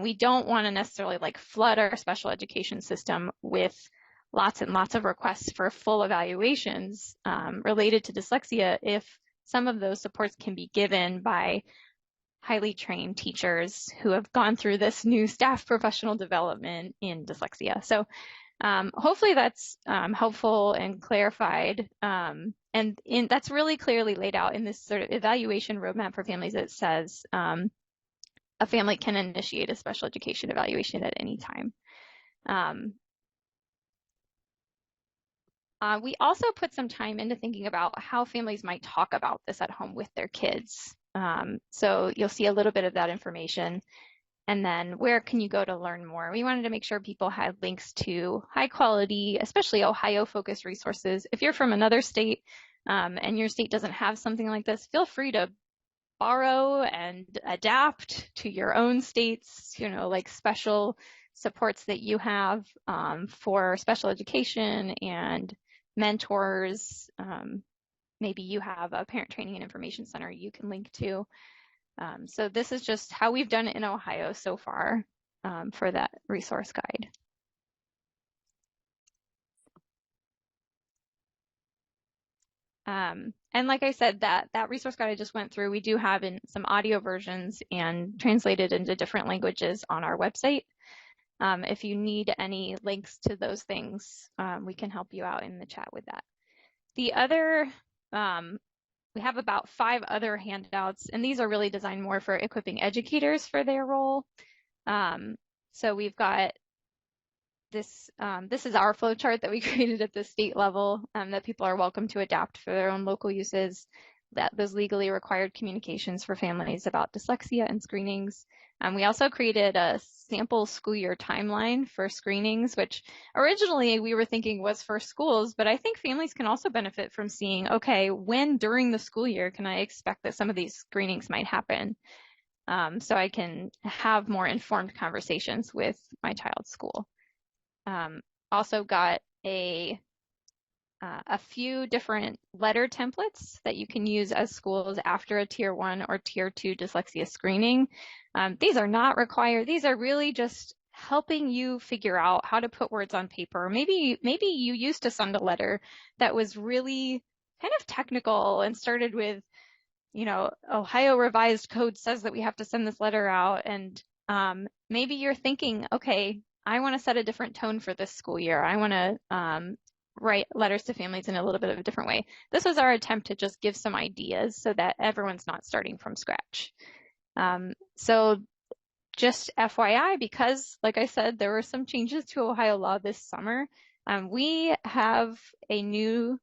We don't want to necessarily like flood our special education system with lots and lots of requests for full evaluations related to dyslexia if some of those supports can be given by highly trained teachers who have gone through this new staff professional development in dyslexia. So hopefully that's helpful and clarified. That's really clearly laid out in this sort of evaluation roadmap for families. It says a family can initiate a special education evaluation at any time. We also put some time into thinking about how families might talk about this at home with their kids. So you'll see a little bit of that information. And then where can you go to learn more? We wanted to make sure people had links to high quality, especially Ohio-focused resources. If you're from another state and your state doesn't have something like this, feel free to borrow and adapt to your own state's, like special supports that you have for special education and mentors. Maybe you have a parent training and information center you can link to. So this is just how we've done it in Ohio so far for that resource guide. And like I said, that resource guide I just went through, we do have in some audio versions and translated into different languages on our website. If you need any links to those things, we can help you out in the chat with that. The other, we have about 5 other handouts, and these are really designed more for equipping educators for their role. So we've got this is our flow chart that we created at the state level that people are welcome to adapt for their own local uses, those legally required communications for families about dyslexia and screenings. We also created a sample school year timeline for screenings, which originally we were thinking was for schools, but I think families can also benefit from seeing, okay, when during the school year can I expect that some of these screenings might happen? So I can have more informed conversations with my child's school. Also got a few different letter templates that you can use as schools after a Tier 1 or Tier 2 dyslexia screening. These are not required. These are really just helping you figure out how to put words on paper. Maybe you used to send a letter that was really kind of technical and started with, Ohio Revised Code says that we have to send this letter out. And maybe you're thinking, okay, I want to set a different tone for this school year. I want to write letters to families in a little bit of a different way. This was our attempt to just give some ideas so that everyone's not starting from scratch. So just FYI, because like I said, there were some changes to Ohio law this summer. We have a new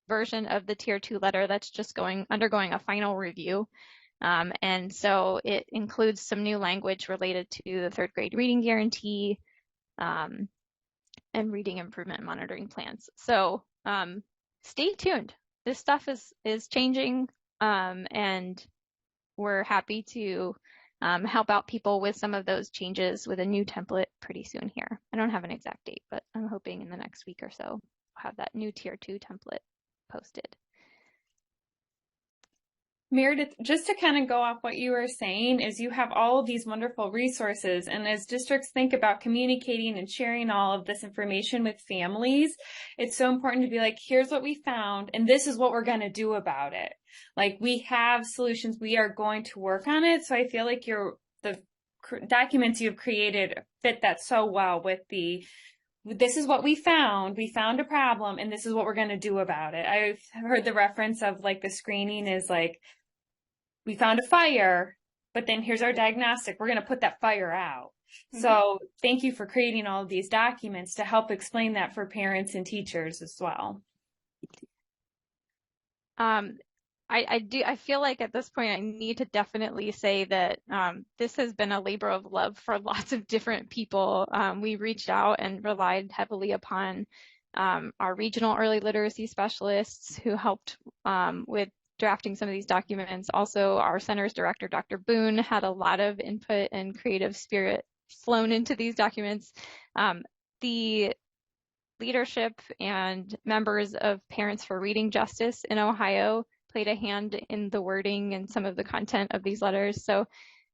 version of the Tier 2 letter that's just undergoing a final review. And so it includes some new language related to the 3rd grade reading guarantee and reading improvement monitoring plans. So stay tuned. This stuff is changing, and we're happy to help out people with some of those changes with a new template pretty soon here. I don't have an exact date, but I'm hoping in the next week or so we'll have that new Tier 2 template posted. Meredith, just to kind of go off what you were saying, is you have all of these wonderful resources, and as districts think about communicating and sharing all of this information with families, it's so important to be like, here's what we found, and this is what we're going to do about it. Like, we have solutions, we are going to work on it. So I feel like the documents you've created fit that so well with this is what we found a problem, and this is what we're going to do about it. I've heard the reference of like the screening is like, we found a fire, but then here's our diagnostic. We're going to put that fire out. Mm-hmm. So thank you for creating all of these documents to help explain that for parents and teachers as well. I feel like at this point I need to definitely say that this has been a labor of love for lots of different people. We reached out and relied heavily upon our regional early literacy specialists who helped with drafting some of these documents. Also, our center's director, Dr. Boone, had a lot of input and creative spirit flown into these documents. The leadership and members of Parents for Reading Justice in Ohio played a hand in the wording and some of the content of these letters. So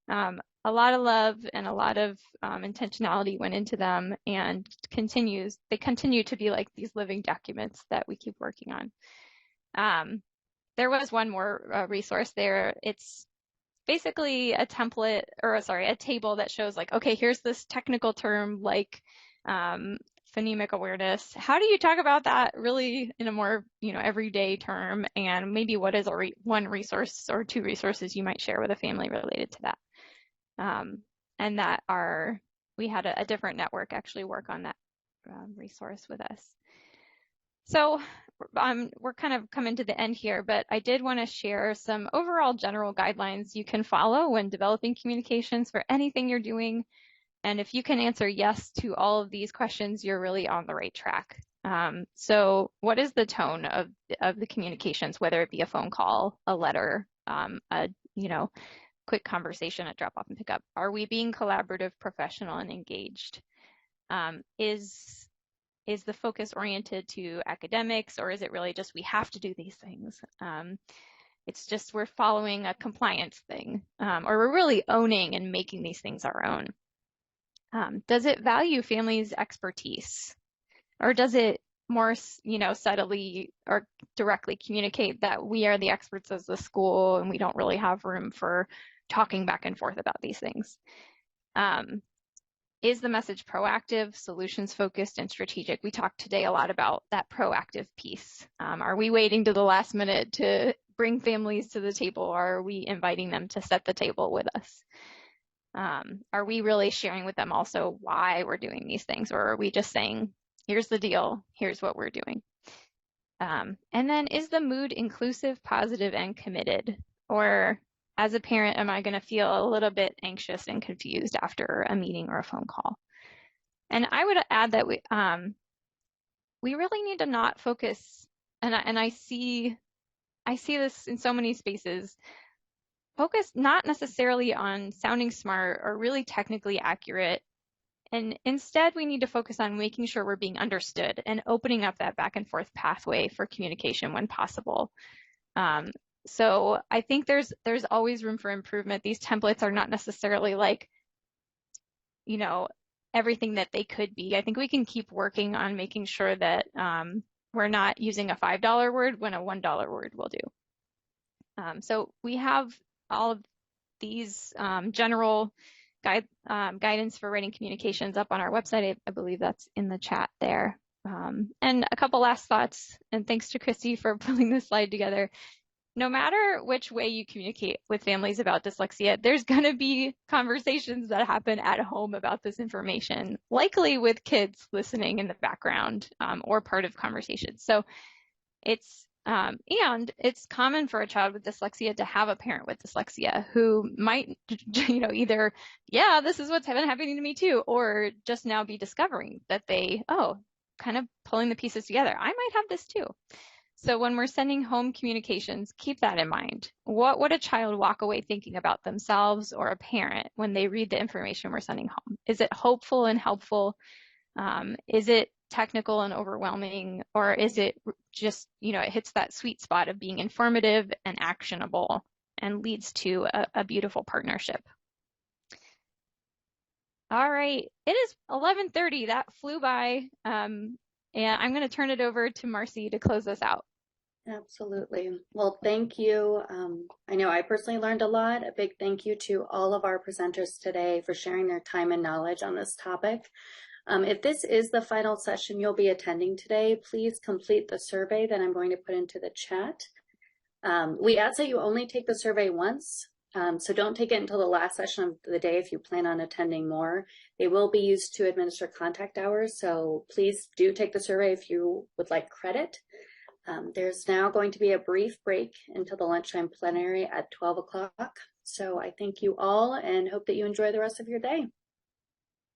a lot of love and a lot of intentionality went into them, and they continue to be like these living documents that we keep working on. There was one more resource there. It's basically a template, or sorry, a table that shows like, okay, here's this technical term like phonemic awareness. How do you talk about that really in a more, everyday term? And maybe what is one resource or 2 resources you might share with a family related to that? And that we had a different network actually work on that resource with us. So we're kind of coming to the end here, but I did want to share some overall general guidelines you can follow when developing communications for anything you're doing. And if you can answer yes to all of these questions, you're really on the right track. So what is the tone of the communications, whether it be a phone call, a letter, a quick conversation at drop off and pick up? Are we being collaborative, professional, and engaged? Is the focus oriented to academics, or is it really just we have to do these things? It's just we're following a compliance thing, or we're really owning and making these things our own. Does it value families' expertise, or does it more, subtly or directly communicate that we are the experts as the school and we don't really have room for talking back and forth about these things? Is the message proactive, solutions focused, and strategic? We talked today a lot about that proactive piece. Are we waiting to the last minute to bring families to the table, or are we inviting them to set the table with us? Are we really sharing with them also why we're doing these things, or are we just saying, here's the deal, here's what we're doing? And then is the mood inclusive, positive, and committed? Or as a parent, am I going to feel a little bit anxious and confused after a meeting or a phone call? And I would add that we really need to not focus, and I see this in so many spaces, focus not necessarily on sounding smart or really technically accurate. And instead, we need to focus on making sure we're being understood and opening up that back and forth pathway for communication when possible. So I think there's always room for improvement. These templates are not necessarily like, everything that they could be. I think we can keep working on making sure that we're not using a $5 word when a $1 word will do. So we have all of these general guidance for writing communications up on our website. I believe that's in the chat there. And a couple last thoughts, and thanks to Christy for pulling this slide together. No matter which way you communicate with families about dyslexia, there's going to be conversations that happen at home about this information, likely with kids listening in the background or part of conversations. So it's And it's common for a child with dyslexia to have a parent with dyslexia who might, either, yeah, this is what's been happening to me too, or just now be discovering that kind of pulling the pieces together. I might have this too. So when we're sending home communications, keep that in mind. What would a child walk away thinking about themselves or a parent when they read the information we're sending home? Is it hopeful and helpful? Is it technical and overwhelming, or is it just, it hits that sweet spot of being informative and actionable and leads to a beautiful partnership? All right, it is 11:30. That flew by. And I'm going to turn it over to Marcy to close us out. Absolutely. Well, thank you. I know I personally learned a lot. A big thank you to all of our presenters today for sharing their time and knowledge on this topic. If this is the final session you'll be attending today, please complete the survey that I'm going to put into the chat. We ask that you only take the survey once, so don't take it until the last session of the day if you plan on attending more. They will be used to administer contact hours, so please do take the survey if you would like credit. There's now going to be a brief break until the lunchtime plenary at 12 o'clock. So I thank you all and hope that you enjoy the rest of your day.